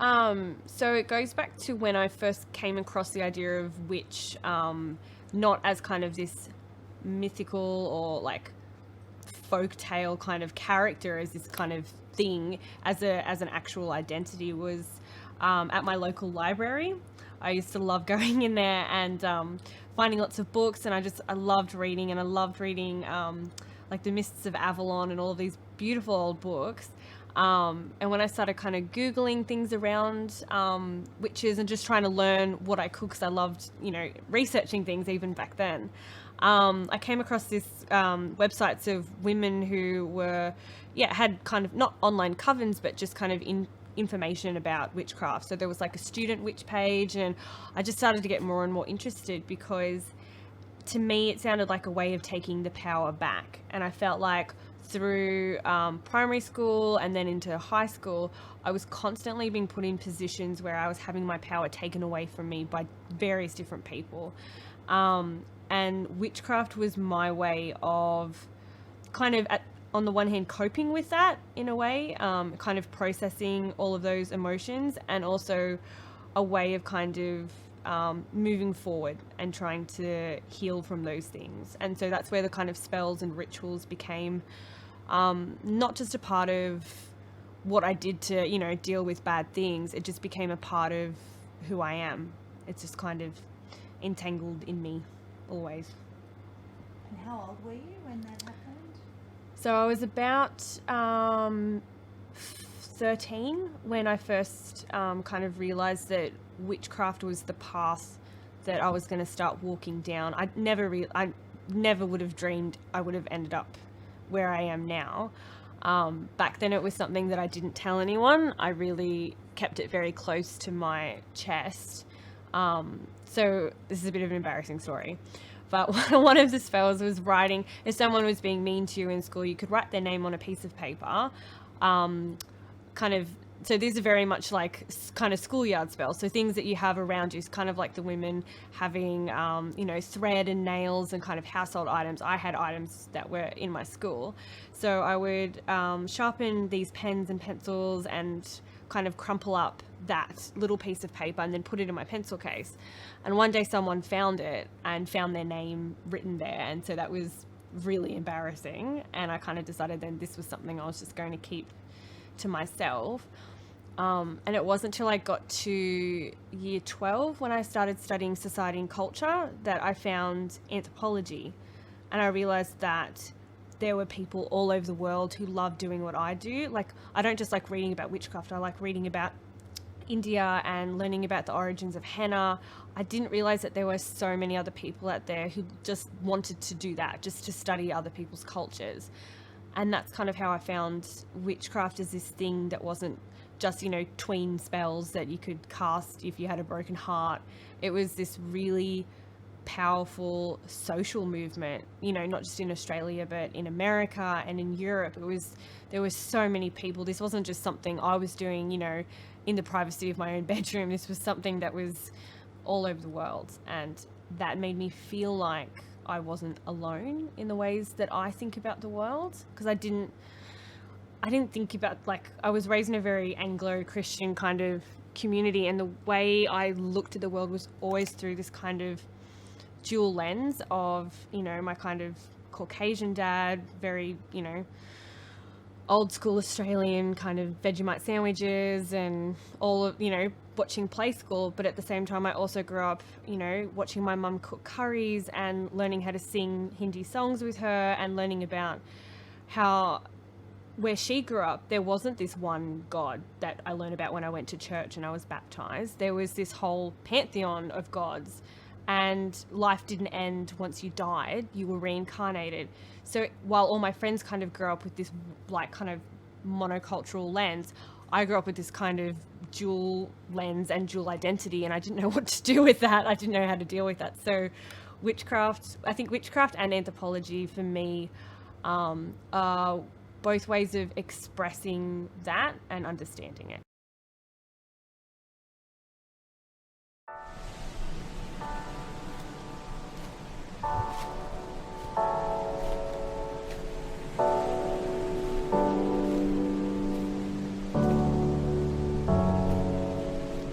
So it goes back to when I first came across the idea of witch, not as kind of this mythical or like folk tale kind of character, as this kind of thing, as an actual identity, was at my local library. I used to love going in there and finding lots of books, and I loved reading, and I loved reading like The Mists of Avalon and all of these beautiful old books. And when I started kind of Googling things around witches and just trying to learn what I could, because I loved, researching things even back then, I came across this websites of women who were, yeah, had kind of not online covens, but just kind of information about witchcraft. So there was like a student witch page, and I just started to get more and more interested because to me it sounded like a way of taking the power back. And I felt like through primary school and then into high school, I was constantly being put in positions where I was having my power taken away from me by various different people. And witchcraft was my way of kind of, on the one hand, coping with that in a way, kind of processing all of those emotions, and also a way of kind of moving forward and trying to heal from those things. And so that's where the kind of spells and rituals became not just a part of what I did to, deal with bad things. It just became a part of who I am. It's just kind of entangled in me always. And how old were you when that happened? So I was about 13 when I first kind of realized that witchcraft was the path that I was going to start walking down. I never would have dreamed I would have ended up where I am now. Back then it was something that I didn't tell anyone. I really kept it very close to my chest. So this is a bit of an embarrassing story. But one of the spells was writing, if someone was being mean to you in school, you could write their name on a piece of paper. So these are very much like kind of schoolyard spells. So things that you have around you, kind of like the women having, thread and nails and kind of household items. I had items that were in my school. So I would sharpen these pens and pencils and kind of crumple up that little piece of paper and then put it in my pencil case. And one day someone found it and found their name written there. And so that was really embarrassing. And I kind of decided then this was something I was just going to keep to myself. And it wasn't until I got to year 12 when I started studying society and culture that I found anthropology. And I realized that there were people all over the world who love doing what I do. Like, I don't just like reading about witchcraft, I like reading about India and learning about the origins of henna. I didn't realize that there were so many other people out there who just wanted to do that, just to study other people's cultures. And that's kind of how I found witchcraft as this thing that wasn't just, tween spells that you could cast if you had a broken heart. It was this really powerful social movement, not just in Australia, but in America and in Europe. There were so many people. This wasn't just something I was doing, in the privacy of my own bedroom. This was something that was all over the world. And that made me feel like I wasn't alone in the ways that I think about the world. Because I didn't think about, like, I was raised in a very Anglo-Christian kind of community, and the way I looked at the world was always through this kind of dual lens of, my kind of Caucasian dad, very, old school Australian kind of Vegemite sandwiches and all of, watching Play School. But at the same time, I also grew up, watching my mum cook curries and learning how to sing Hindi songs with her, and learning about how where she grew up, there wasn't this one God that I learned about when I went to church and I was baptized. There was this whole pantheon of gods, and life didn't end once you died. You were reincarnated. So while all my friends kind of grew up with this like kind of monocultural lens, I grew up with this kind of dual lens and dual identity, and I didn't know what to do with that. I didn't know how to deal with that. So I think witchcraft and anthropology for me are both ways of expressing that and understanding it.